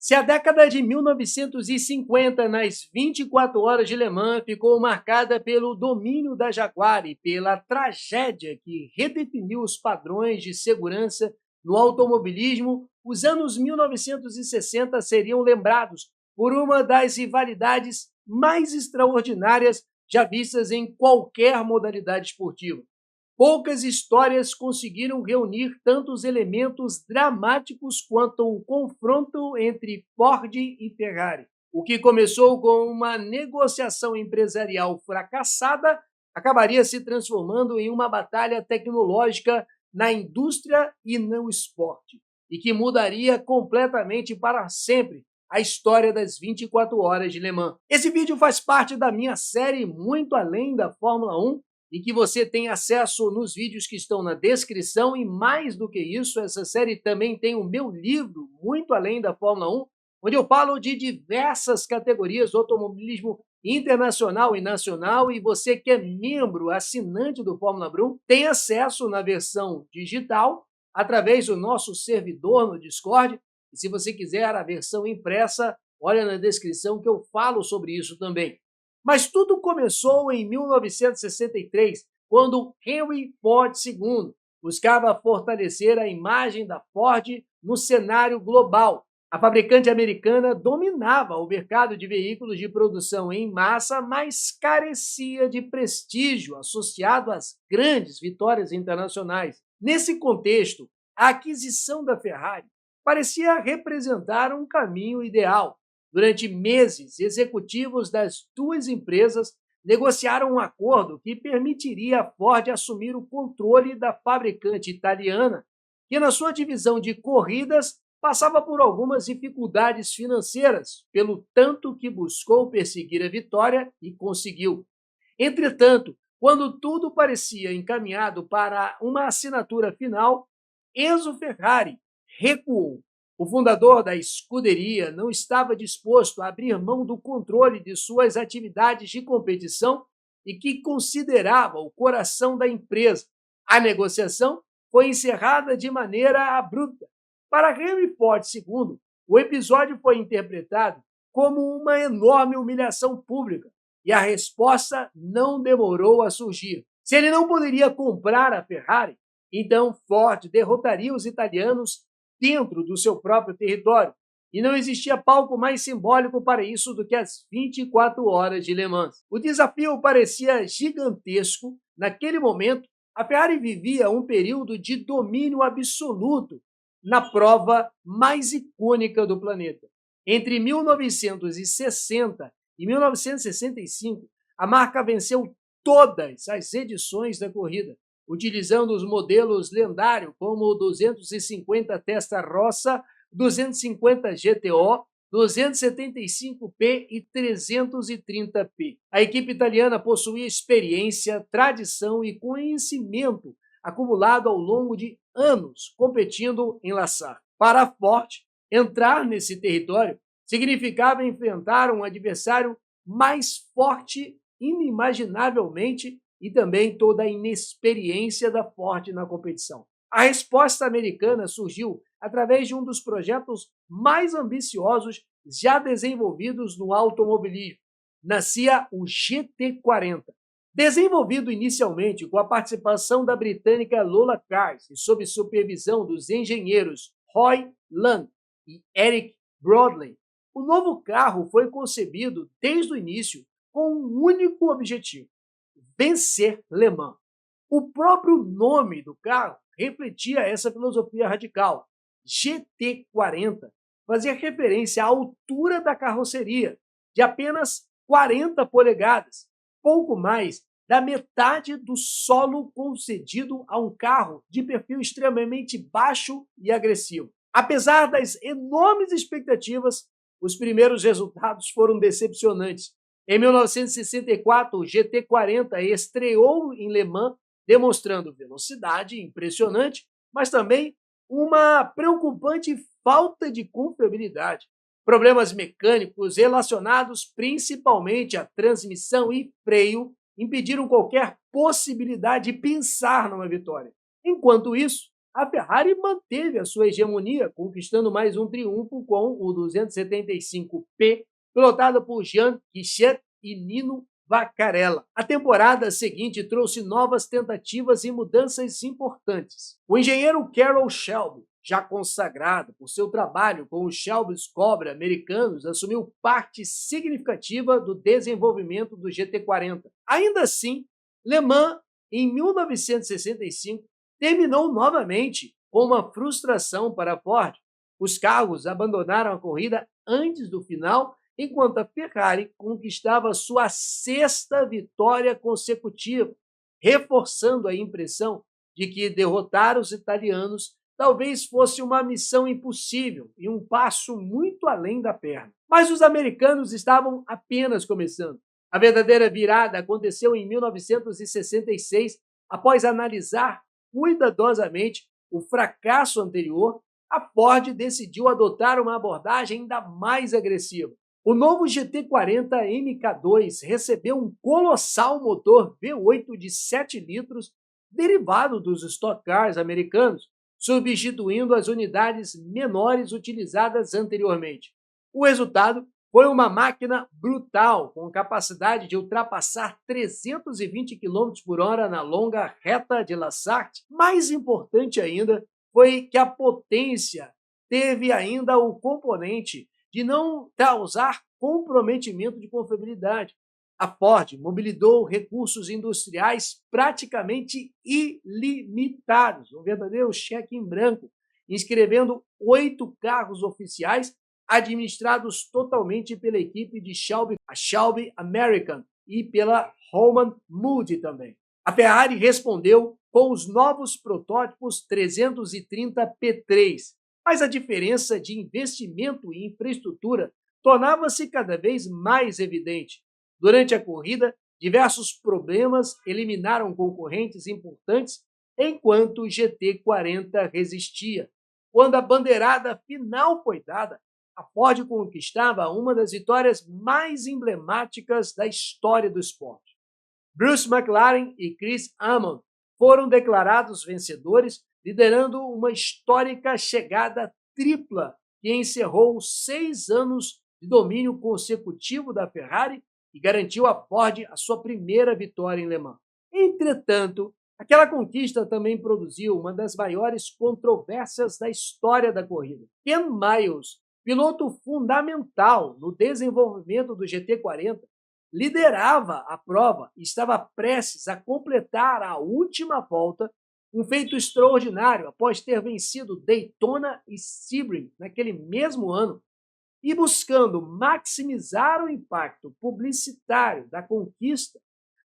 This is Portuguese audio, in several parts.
Se a década de 1950, nas 24 horas de Le Mans, ficou marcada pelo domínio da Jaguar e pela tragédia que redefiniu os padrões de segurança no automobilismo, os anos 1960 seriam lembrados por uma das rivalidades mais extraordinárias já vistas em qualquer modalidade esportiva. Poucas histórias conseguiram reunir tantos elementos dramáticos quanto o confronto entre Ford e Ferrari. O que começou com uma negociação empresarial fracassada acabaria se transformando em uma batalha tecnológica na indústria e no esporte, e que mudaria completamente para sempre a história das 24 horas de Le Mans. Esse vídeo faz parte da minha série Muito Além da Fórmula 1, e que você tem acesso nos vídeos que estão na descrição, e mais do que isso, essa série também tem o meu livro, Muito Além da Fórmula 1, onde eu falo de diversas categorias do automobilismo internacional e nacional, e você que é membro, assinante do Fórmula Brum, tem acesso na versão digital, através do nosso servidor no Discord, e se você quiser a versão impressa, olha na descrição que eu falo sobre isso também. Mas tudo começou em 1963, quando Henry Ford II buscava fortalecer a imagem da Ford no cenário global. A fabricante americana dominava o mercado de veículos de produção em massa, mas carecia de prestígio associado às grandes vitórias internacionais. Nesse contexto, a aquisição da Ferrari parecia representar um caminho ideal. Durante meses, executivos das duas empresas negociaram um acordo que permitiria à Ford assumir o controle da fabricante italiana, que na sua divisão de corridas passava por algumas dificuldades financeiras, pelo tanto que buscou perseguir a vitória e conseguiu. Entretanto, quando tudo parecia encaminhado para uma assinatura final, Enzo Ferrari recuou. O fundador da escuderia não estava disposto a abrir mão do controle de suas atividades de competição e que considerava o coração da empresa. A negociação foi encerrada de maneira abrupta. Para Henry Ford II, o episódio foi interpretado como uma enorme humilhação pública e a resposta não demorou a surgir. Se ele não poderia comprar a Ferrari, então Ford derrotaria os italianos dentro do seu próprio território, e não existia palco mais simbólico para isso do que as 24 horas de Le Mans. O desafio parecia gigantesco. Naquele momento, a Ferrari vivia um período de domínio absoluto na prova mais icônica do planeta. Entre 1960 e 1965, a marca venceu todas as edições da corrida, utilizando os modelos lendários como o 250 Testarossa, 250 GTO, 275P e 330P. A equipe italiana possuía experiência, tradição e conhecimento acumulado ao longo de anos competindo em La Sarre. Para a Ford, entrar nesse território significava enfrentar um adversário mais forte inimaginavelmente e também toda a inexperiência da Ford na competição. A resposta americana surgiu através de um dos projetos mais ambiciosos já desenvolvidos no automobilismo. Nascia o GT40. Desenvolvido inicialmente com a participação da britânica Lola Cars e sob supervisão dos engenheiros Roy Lund e Eric Broadley, o novo carro foi concebido desde o início com um único objetivo: vencer Le Mans. O próprio nome do carro refletia essa filosofia radical. GT40 fazia referência à altura da carroceria, de apenas 40 polegadas, pouco mais da metade do solo concedido a um carro de perfil extremamente baixo e agressivo. Apesar das enormes expectativas, os primeiros resultados foram decepcionantes. Em 1964, o GT40 estreou em Le Mans, demonstrando velocidade impressionante, mas também uma preocupante falta de confiabilidade. Problemas mecânicos relacionados principalmente à transmissão e freio impediram qualquer possibilidade de pensar numa vitória. Enquanto isso, a Ferrari manteve a sua hegemonia, conquistando mais um triunfo com o 275P, pilotado por Jean Guichet e Nino Vaccarella. A temporada seguinte trouxe novas tentativas e mudanças importantes. O engenheiro Carroll Shelby, já consagrado por seu trabalho com os Shelby's Cobra americanos, assumiu parte significativa do desenvolvimento do GT40. Ainda assim, Le Mans, em 1965, terminou novamente com uma frustração para a Ford. Os carros abandonaram a corrida antes do final, enquanto a Ferrari conquistava sua sexta vitória consecutiva, reforçando a impressão de que derrotar os italianos talvez fosse uma missão impossível e um passo muito além da perna. Mas os americanos estavam apenas começando. A verdadeira virada aconteceu em 1966, após analisar cuidadosamente o fracasso anterior, a Ford decidiu adotar uma abordagem ainda mais agressiva. O novo GT40 MK2 recebeu um colossal motor V8 de 7 litros, derivado dos Stock Cars americanos, substituindo as unidades menores utilizadas anteriormente. O resultado foi uma máquina brutal, com capacidade de ultrapassar 320 km por hora na longa reta de La Sarthe. Mais importante ainda foi que a potência teve ainda o componente de não causar comprometimento de confiabilidade. A Ford mobilizou recursos industriais praticamente ilimitados, um verdadeiro cheque em branco, inscrevendo 8 carros oficiais administrados totalmente pela equipe de Shelby, a Shelby American, e pela Holman Moody também. A Ferrari respondeu com os novos protótipos 330 P3, mas a diferença de investimento e infraestrutura tornava-se cada vez mais evidente. Durante a corrida, diversos problemas eliminaram concorrentes importantes enquanto o GT40 resistia. Quando a bandeirada final foi dada, a Ford conquistava uma das vitórias mais emblemáticas da história do esporte. Bruce McLaren e Chris Amon foram declarados vencedores, liderando uma histórica chegada tripla que encerrou 6 anos de domínio consecutivo da Ferrari e garantiu à Ford a sua primeira vitória em Le Mans. Entretanto, aquela conquista também produziu uma das maiores controvérsias da história da corrida. Ken Miles, piloto fundamental no desenvolvimento do GT40, liderava a prova e estava prestes a completar a última volta, um feito extraordinário após ter vencido Daytona e Sebring naquele mesmo ano. E buscando maximizar o impacto publicitário da conquista,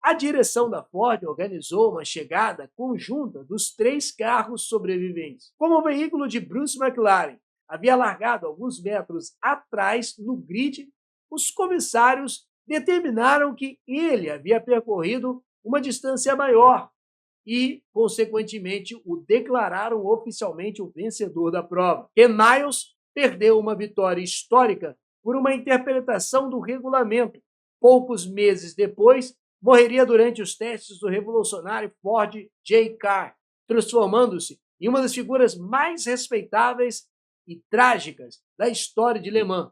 a direção da Ford organizou uma chegada conjunta dos 3 carros sobreviventes. Como o veículo de Bruce McLaren havia largado alguns metros atrás no grid, os comissários determinaram que ele havia percorrido uma distância maior e, consequentemente, o declararam oficialmente o vencedor da prova. Ken Miles perdeu uma vitória histórica por uma interpretação do regulamento. Poucos meses depois, morreria durante os testes do revolucionário Ford J-Car, transformando-se em uma das figuras mais respeitáveis e trágicas da história de Le Mans.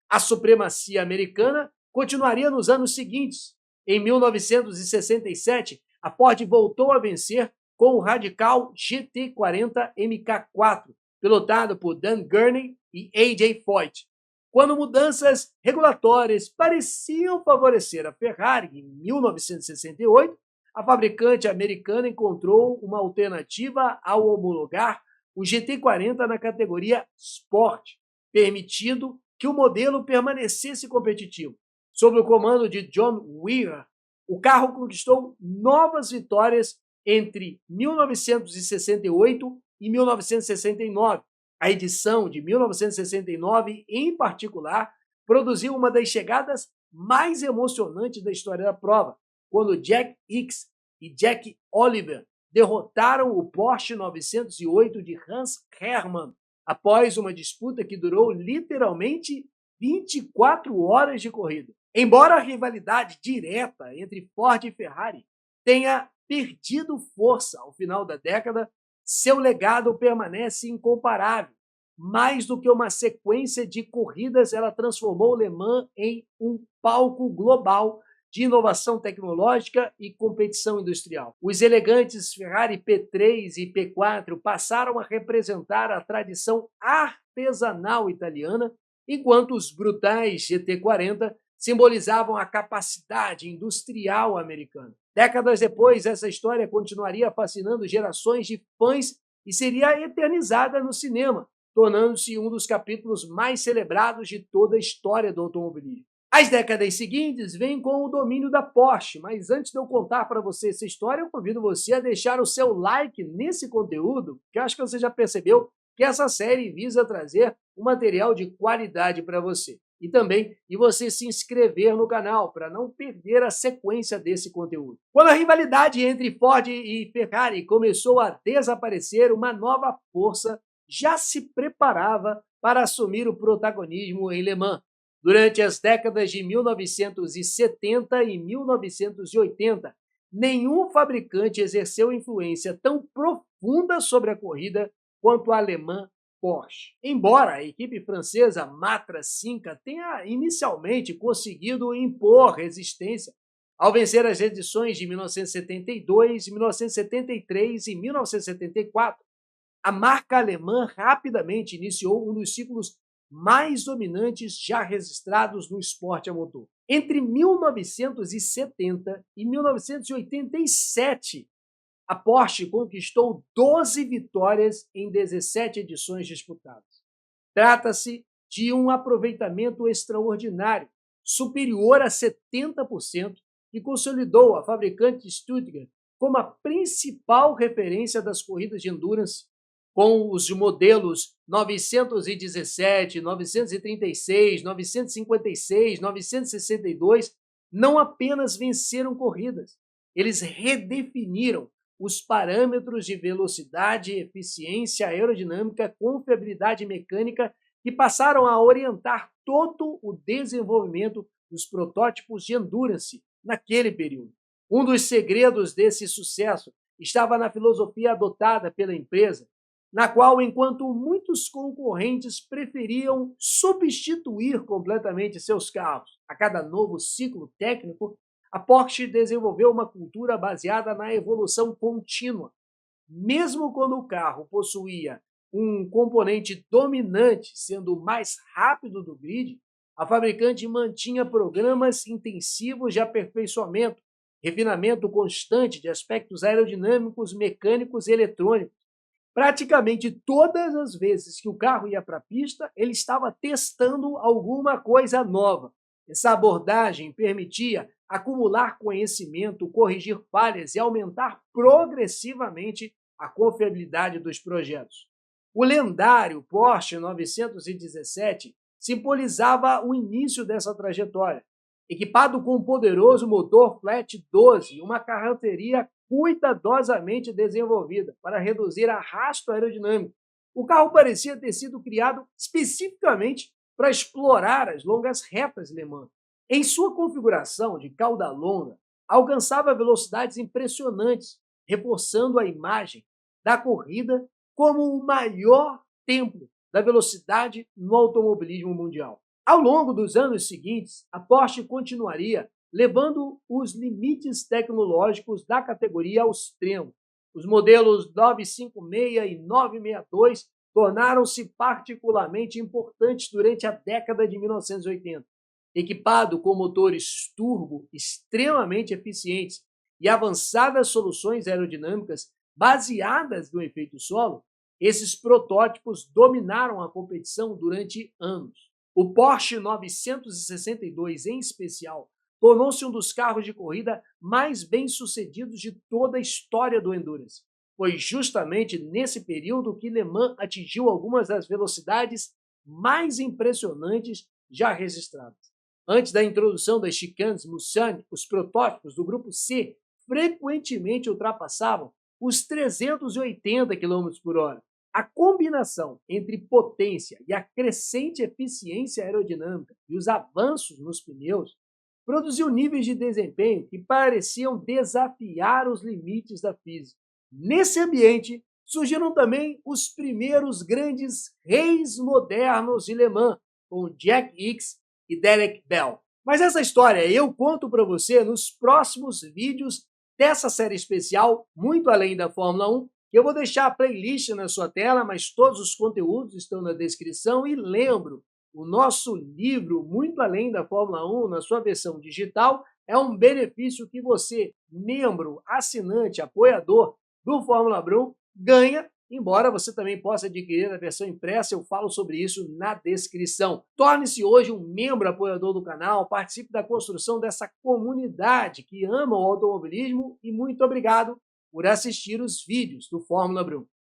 A supremacia americana continuaria nos anos seguintes. Em 1967, a Ford voltou a vencer com o radical GT40 MK4, pilotado por Dan Gurney e A.J. Foyt. Quando mudanças regulatórias pareciam favorecer a Ferrari em 1968, a fabricante americana encontrou uma alternativa ao homologar o GT40 na categoria Sport, permitindo que o modelo permanecesse competitivo. Sob o comando de John Wheeler, o carro conquistou novas vitórias entre 1968 e 1969. A edição de 1969, em particular, produziu uma das chegadas mais emocionantes da história da prova, quando Jack Ickx e Jack Oliver derrotaram o Porsche 908 de Hans Herrmann após uma disputa que durou literalmente 24 horas de corrida. Embora a rivalidade direta entre Ford e Ferrari tenha perdido força ao final da década, seu legado permanece incomparável. Mais do que uma sequência de corridas, ela transformou Le Mans em um palco global de inovação tecnológica e competição industrial. Os elegantes Ferrari P3 e P4 passaram a representar a tradição artesanal italiana, enquanto os brutais GT40 simbolizavam a capacidade industrial americana. Décadas depois, essa história continuaria fascinando gerações de fãs e seria eternizada no cinema, tornando-se um dos capítulos mais celebrados de toda a história do automobilismo. As décadas seguintes vêm com o domínio da Porsche, mas antes de eu contar para você essa história, eu convido você a deixar o seu like nesse conteúdo, que eu acho que você já percebeu que essa série visa trazer um material de qualidade para você. E também de você se inscrever no canal para não perder a sequência desse conteúdo. Quando a rivalidade entre Ford e Ferrari começou a desaparecer, uma nova força já se preparava para assumir o protagonismo em Le Mans. Durante as décadas de 1970 e 1980, nenhum fabricante exerceu influência tão profunda sobre a corrida quanto a alemã Porsche. Embora a equipe francesa Matra Cinca tenha inicialmente conseguido impor resistência ao vencer as edições de 1972, 1973 e 1974, a marca alemã rapidamente iniciou um dos ciclos mais dominantes já registrados no esporte a motor. Entre 1970 e 1987, a Porsche conquistou 12 vitórias em 17 edições disputadas. Trata-se de um aproveitamento extraordinário, superior a 70%, e consolidou a fabricante Stuttgart como a principal referência das corridas de endurance, com os modelos 917, 936, 956, 962, não apenas venceram corridas, eles redefiniram os parâmetros de velocidade, eficiência aerodinâmica, confiabilidade mecânica que passaram a orientar todo o desenvolvimento dos protótipos de endurance naquele período. Um dos segredos desse sucesso estava na filosofia adotada pela empresa, na qual, enquanto muitos concorrentes preferiam substituir completamente seus carros a cada novo ciclo técnico, a Porsche desenvolveu uma cultura baseada na evolução contínua. Mesmo quando o carro possuía um componente dominante, sendo o mais rápido do grid, a fabricante mantinha programas intensivos de aperfeiçoamento, refinamento constante de aspectos aerodinâmicos, mecânicos e eletrônicos. Praticamente todas as vezes que o carro ia para a pista, ele estava testando alguma coisa nova. Essa abordagem permitia acumular conhecimento, corrigir falhas e aumentar progressivamente a confiabilidade dos projetos. O lendário Porsche 917 simbolizava o início dessa trajetória. Equipado com um poderoso motor Flat 12 e uma carroceria cuidadosamente desenvolvida para reduzir arrasto aerodinâmico, o carro parecia ter sido criado especificamente para explorar as longas retas Le Mans. Em sua configuração de cauda longa, alcançava velocidades impressionantes, reforçando a imagem da corrida como o maior templo da velocidade no automobilismo mundial. Ao longo dos anos seguintes, a Porsche continuaria levando os limites tecnológicos da categoria ao extremo. Os modelos 956 e 962 tornaram-se particularmente importantes durante a década de 1980. Equipado com motores turbo extremamente eficientes e avançadas soluções aerodinâmicas baseadas no efeito solo, esses protótipos dominaram a competição durante anos. O Porsche 962, em especial, tornou-se um dos carros de corrida mais bem-sucedidos de toda a história do Endurance. Foi justamente nesse período que Le Mans atingiu algumas das velocidades mais impressionantes já registradas. Antes da introdução das chicanes Mulsanne, os protótipos do Grupo C frequentemente ultrapassavam os 380 km por hora. A combinação entre potência e a crescente eficiência aerodinâmica e os avanços nos pneus produziu níveis de desempenho que pareciam desafiar os limites da física. Nesse ambiente, Surgiram também os primeiros grandes reis modernos de Le Mans, com Jack Hicks e Derek Bell. Mas essa história eu conto para você nos próximos vídeos dessa série especial, muito além da Fórmula 1. Eu vou deixar a playlist na sua tela, mas todos os conteúdos estão na descrição. E lembro, o nosso livro, Muito Além da Fórmula 1, na sua versão digital, é um benefício que você, membro, assinante, apoiador do Fórmula Brum, ganha, embora você também possa adquirir a versão impressa. Eu falo sobre isso na descrição. Torne-se hoje um membro apoiador do canal, participe da construção dessa comunidade que ama o automobilismo e muito obrigado por assistir os vídeos do Fórmula Brum.